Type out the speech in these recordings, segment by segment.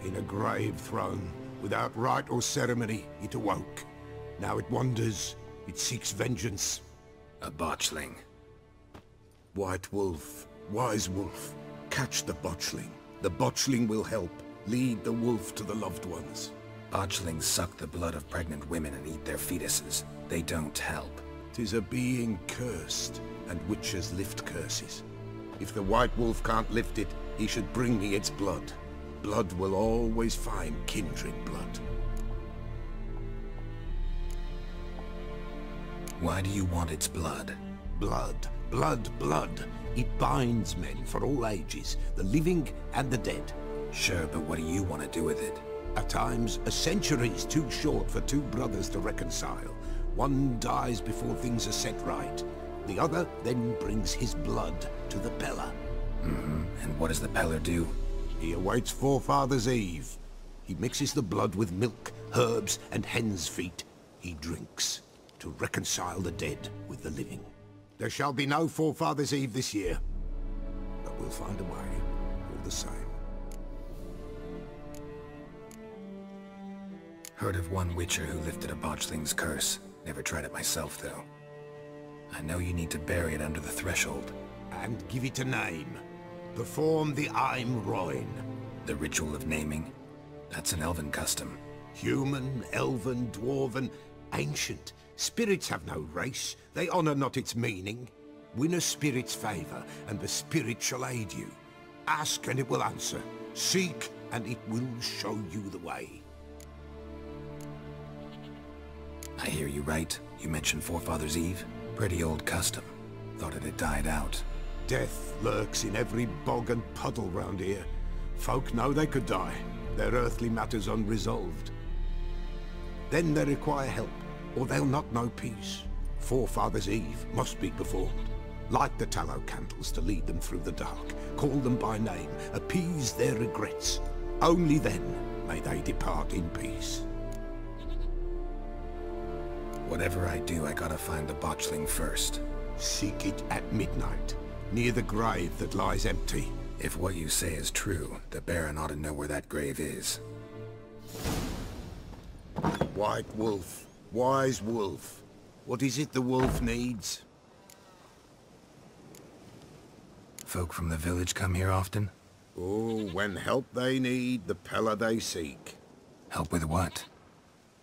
In a grave thrown, without rite or ceremony, it awoke. Now it wanders, it seeks vengeance. A botchling. White Wolf, Wise Wolf, catch the botchling. The botchling will help. Lead the wolf to the loved ones. Botchlings suck the blood of pregnant women and eat their fetuses. They don't help. 'Tis a being cursed, and witches lift curses. If the White Wolf can't lift it, he should bring me its blood. Blood will always find kindred blood. Why do you want its blood? Blood, blood, blood. It binds men for all ages, the living and the dead. Sure, but what do you want to do with it? At times, a century is too short for two brothers to reconcile. One dies before things are set right. The other then brings his blood to the Peller. And what does the Peller do? He awaits Forefathers' Eve. He mixes the blood with milk, herbs, and hen's feet. He drinks to reconcile the dead with the living. There shall be no Forefathers' Eve this year, but we'll find a way, all the same. Heard of one witcher who lifted a botchling's curse. Never tried it myself, though. I know you need to bury it under the threshold. And give it a name. Perform the Aim Roin. The ritual of naming? That's an elven custom. Human, elven, dwarven, ancient. Spirits have no race. They honor not its meaning. Win a spirit's favor, and the spirit shall aid you. Ask, and it will answer. Seek, and it will show you the way. I hear you right. You mentioned Forefathers' Eve? Pretty old custom. Thought it had died out. Death lurks in every bog and puddle round here. Folk know they could die, their earthly matters unresolved. Then they require help, or they'll not know peace. Forefathers' Eve must be performed. Light the tallow candles to lead them through the dark. Call them by name, appease their regrets. Only then may they depart in peace. Whatever I do, I gotta find the botchling first. Seek it at midnight, near the grave that lies empty. If what you say is true, the Baron ought to know where that grave is. White Wolf, Wise Wolf. What is it the wolf needs? Folk from the village come here often? Oh, when help they need, the Peller they seek. Help with what?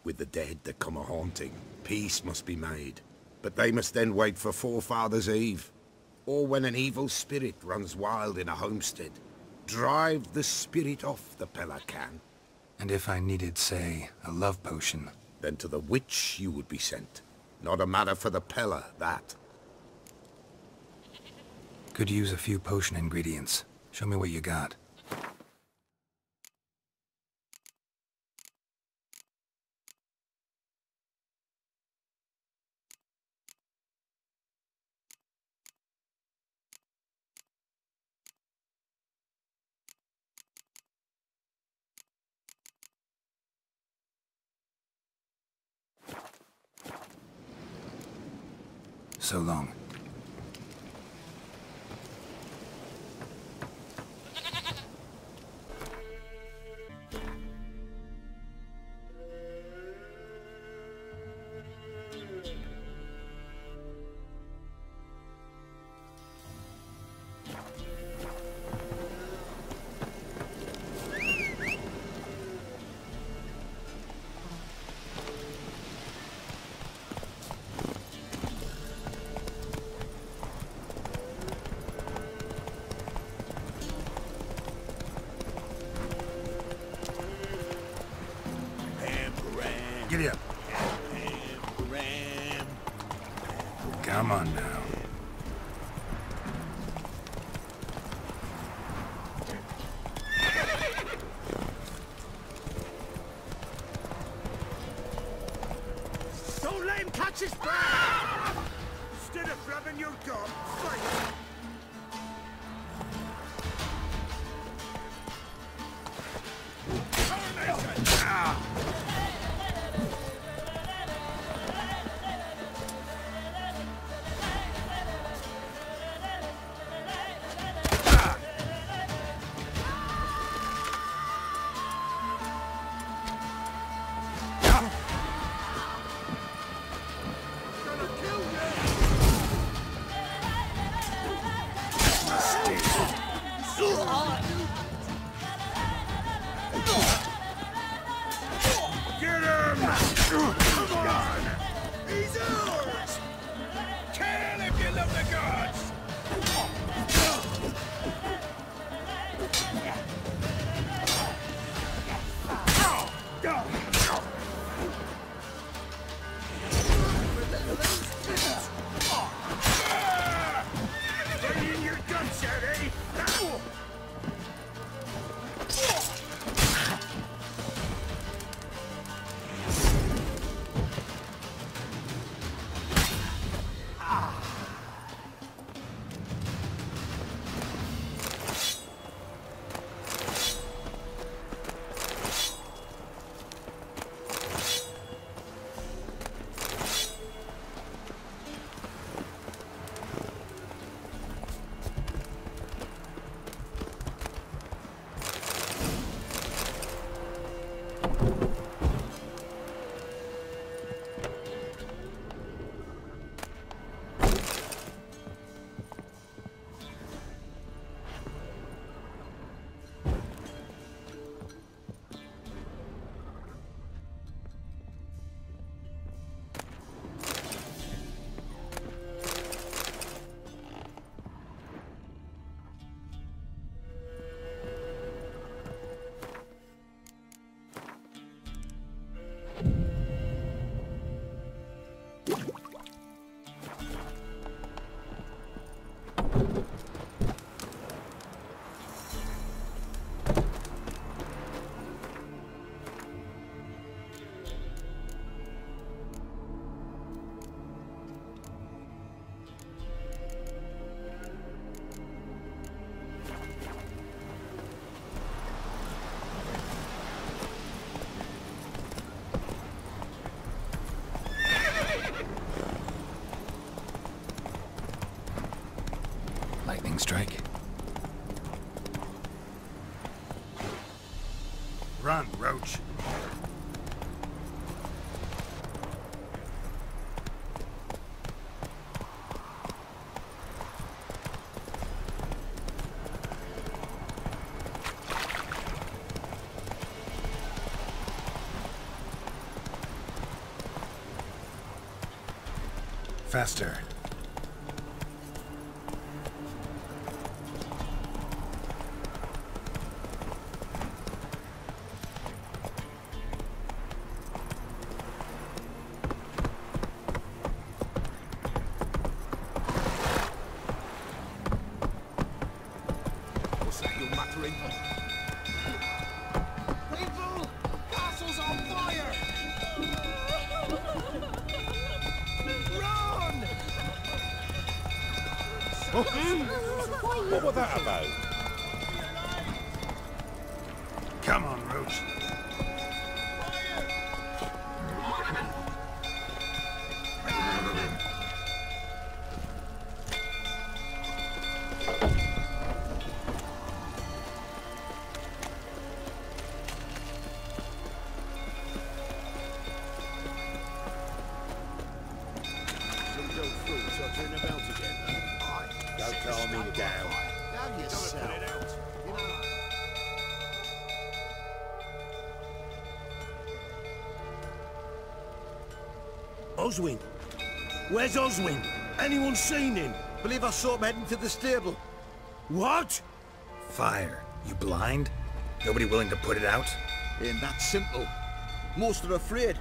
With the dead that come a-haunting, peace must be made. But they must then wait for Forefathers' Eve. Or when an evil spirit runs wild in a homestead. Drive the spirit off, the Peller can. And if I needed, say, a love potion? Then to the witch you would be sent. Not a matter for the Peller, that. Could use a few potion ingredients. Show me what you got. So long. Giddy up. Come on now. Don't let him catch his breath! Instead of grabbing your gun, fight! lightning strike. Run, Roach. Faster. What's that you're muttering? People! Castle's on fire! Run! What was that about? Come on, Roach. Don't calm me down. Down yourself. Oswin? Where's Oswin? Anyone seen him? Believe I saw him heading to the stable. What? Fire. You blind? Nobody willing to put it out? Ain't that simple. Most are afraid.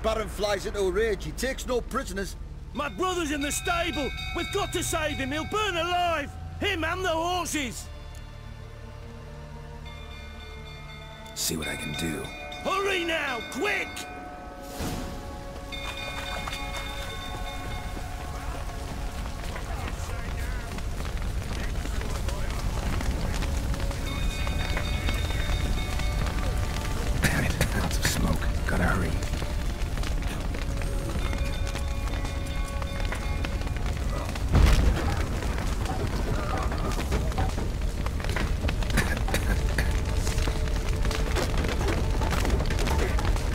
Baron flies into a rage. He takes no prisoners. My brother's in the stable! We've got to save him! He'll burn alive! Him and the horses! See what I can do. Hurry now! Quick! Damn it. Lots of smoke. Gotta hurry.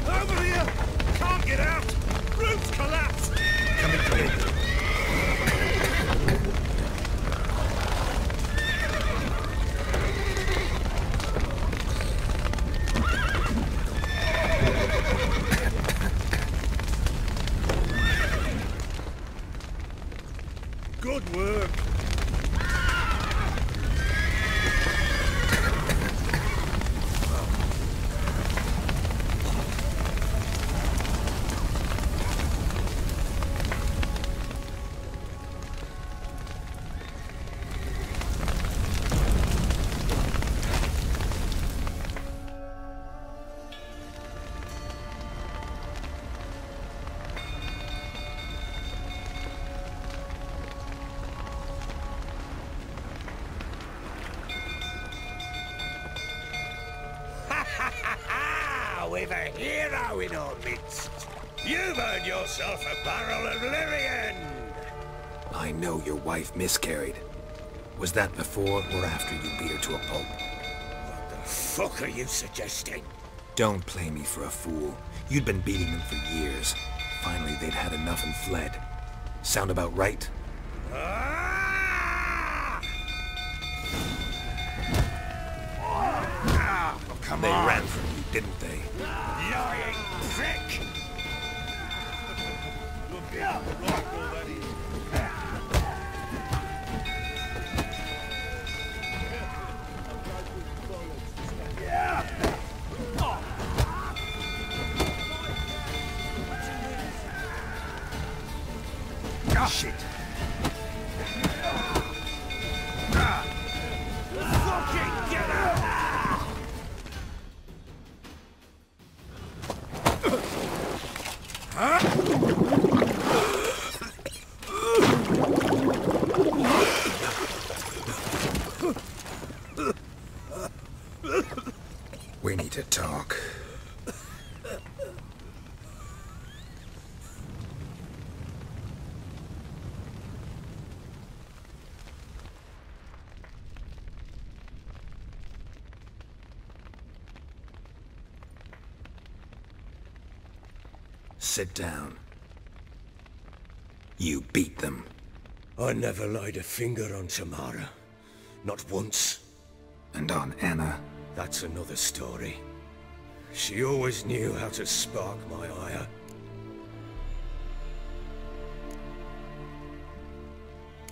Over here! Can't get out! Roof's collapsed! Coming quick. Good work! We've a hero in our midst. You've earned yourself a barrel of Lyrian. I know your wife miscarried. Was that before or after you beat her to a pulp? What the fuck are you suggesting? Don't play me for a fool. You'd been beating them for years. Finally, they'd had enough and fled. Sound about right? Ah! Oh, come They on! ran from you, didn't they? Lying prick! Shit! Fucking get out! We need to talk. Sit down. You beat them. I never laid a finger on Tamara. Not once. And on Anna? That's another story. She always knew how to spark my ire.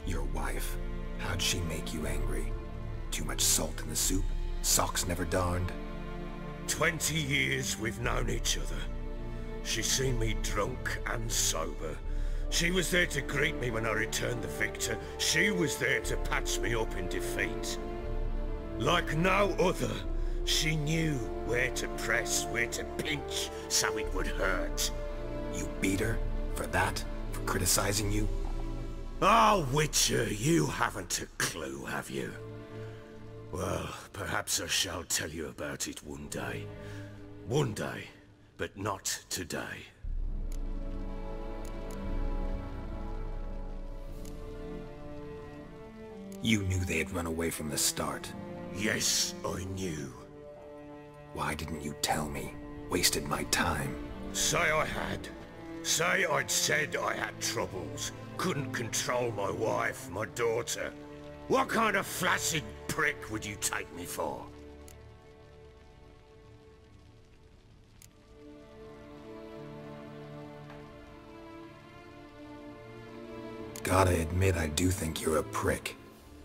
Your wife. How'd she make you angry? Too much salt in the soup? Socks never darned? 20 years we've known each other. She's seen me drunk and sober. She was there to greet me when I returned the victor. She was there to patch me up in defeat. Like no other, she knew where to press, where to pinch, so it would hurt. You beat her? For that? For criticizing you? Oh, Witcher, you haven't a clue, have you? Well, perhaps I shall tell you about it one day. One day, but not today. You knew they had run away from the start. Yes, I knew. Why didn't you tell me? Wasted my time. Say I had. Say I'd said I had troubles. Couldn't control my wife, my daughter. What kind of flaccid prick would you take me for? Gotta admit, I do think you're a prick.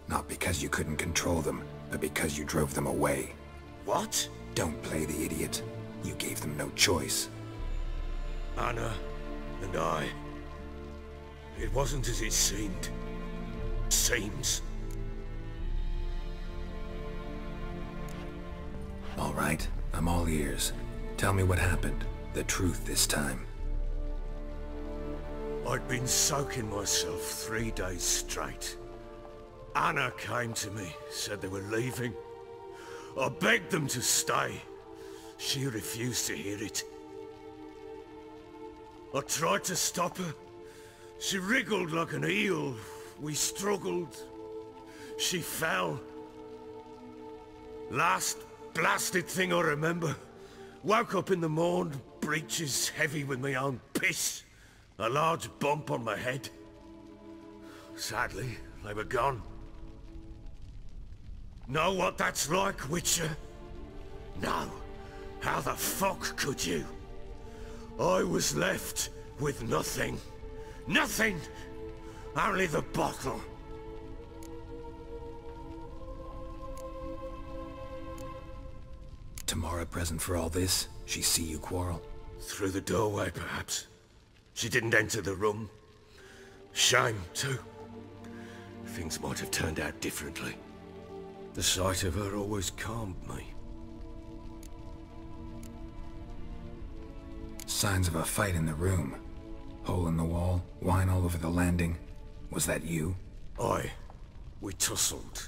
Not because you couldn't control them, but because you drove them away. What? Don't play the idiot. You gave them no choice. Anna and I... It wasn't as it seemed. Seems. All right, I'm all ears. Tell me what happened. The truth this time. I'd been soaking myself 3 days straight. Anna came to me, said they were leaving. I begged them to stay. She refused to hear it. I tried to stop her. She wriggled like an eel. We struggled. She fell. Last blasted thing I remember. Woke up in the morn, breeches heavy with my own piss. A large bump on my head. Sadly, they were gone. Know what that's like, Witcher? No. How the fuck could you? I was left with nothing. Nothing! Only the bottle. Tamara present for all this? She see you quarrel? Through the doorway, perhaps. She didn't enter the room. Shame, too. Things might have turned out differently. The sight of her always calmed me. Signs of a fight in the room. Hole in the wall, wine all over the landing. Was that you? Aye. We tussled.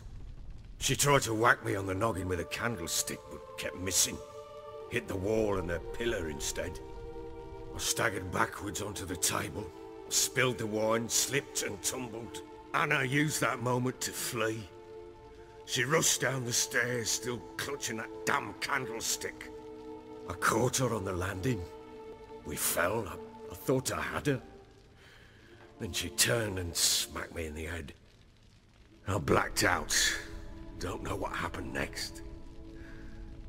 She tried to whack me on the noggin with a candlestick, but kept missing. Hit the wall and a pillar instead. I staggered backwards onto the table, spilled the wine, slipped and tumbled. Anna used that moment to flee. She rushed down the stairs, still clutching that damn candlestick. I caught her on the landing. We fell. I thought I had her. Then she turned and smacked me in the head. I blacked out. Don't know what happened next.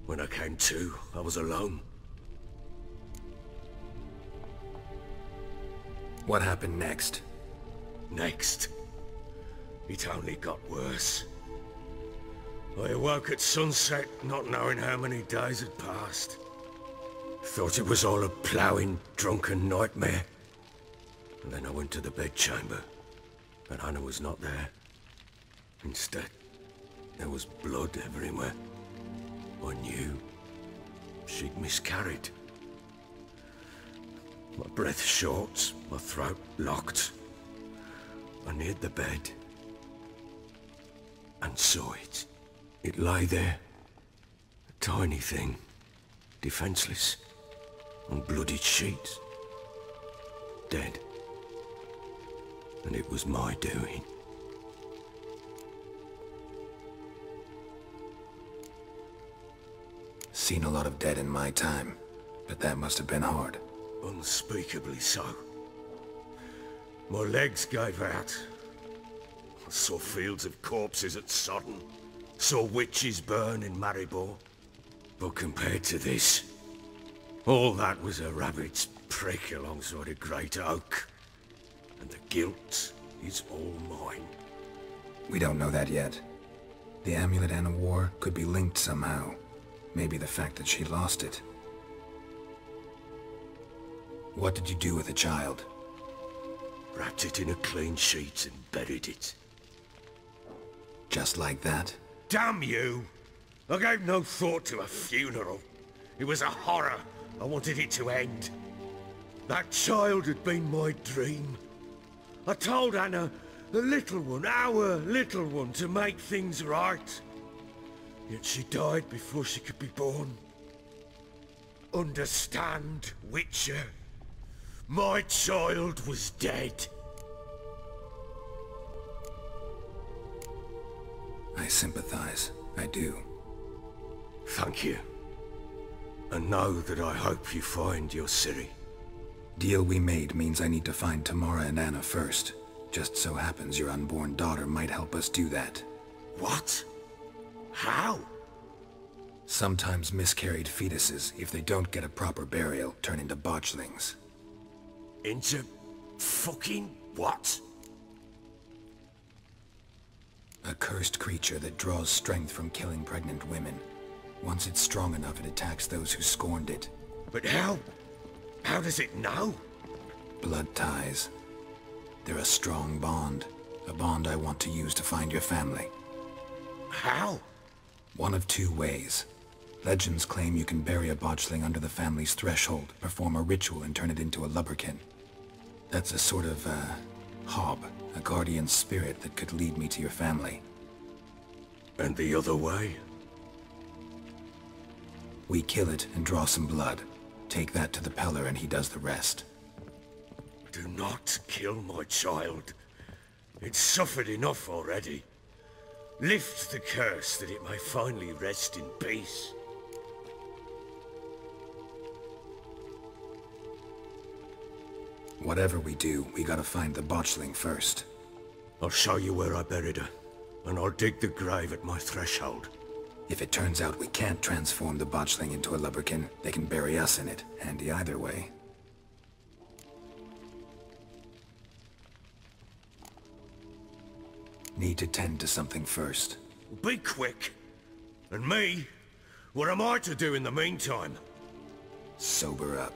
When I came to, I was alone. What happened next? Next, it only got worse. I awoke at sunset, not knowing how many days had passed. Thought it was all a ploughing, drunken nightmare. And then I went to the bedchamber, and Anna was not there. Instead, there was blood everywhere. I knew she'd miscarried. My breath short, my throat locked. I neared the bed and saw it. It lay there, a tiny thing, defenseless, on bloodied sheets, dead. And it was my doing. Seen a lot of dead in my time, but that must have been hard. Unspeakably so. My legs gave out. I saw fields of corpses at Sodden. Saw witches burn in Maribor. But compared to this, all that was a rabbit's prick alongside a great oak. And the guilt is all mine. We don't know that yet. The amulet and a war could be linked somehow. Maybe the fact that she lost it. What did you do with the child? Wrapped it in a clean sheet and buried it. Just like that? Damn you! I gave no thought to a funeral. It was a horror. I wanted it to end. That child had been my dream. I told Anna, the little one, our little one, to make things right. Yet she died before she could be born. Understand, Witcher? My child was dead. I sympathize. I do. Thank you. And know that I hope you find your Ciri. Deal we made means I need to find Tamara and Anna first. Just so happens your unborn daughter might help us do that. What? How? Sometimes miscarried fetuses, if they don't get a proper burial, turn into botchlings. Into fucking what? A cursed creature that draws strength from killing pregnant women. Once it's strong enough, it attacks those who scorned it. But how? How does it know? Blood ties. They're a strong bond. A bond I want to use to find your family. How? One of two ways. Legends claim you can bury a botchling under the family's threshold, perform a ritual and turn it into a lubberkin. That's a sort of, hob, a guardian spirit that could lead me to your family. And the other way? We kill it and draw some blood. Take that to the Peller and he does the rest. Do not kill my child. It's suffered enough already. Lift the curse that it may finally rest in peace. Whatever we do, we gotta find the botchling first. I'll show you where I buried her, and I'll dig the grave at my threshold. If it turns out we can't transform the botchling into a lubberkin, they can bury us in it. Handy either way. Need to tend to something first. Be quick. And me? What am I to do in the meantime? Sober up.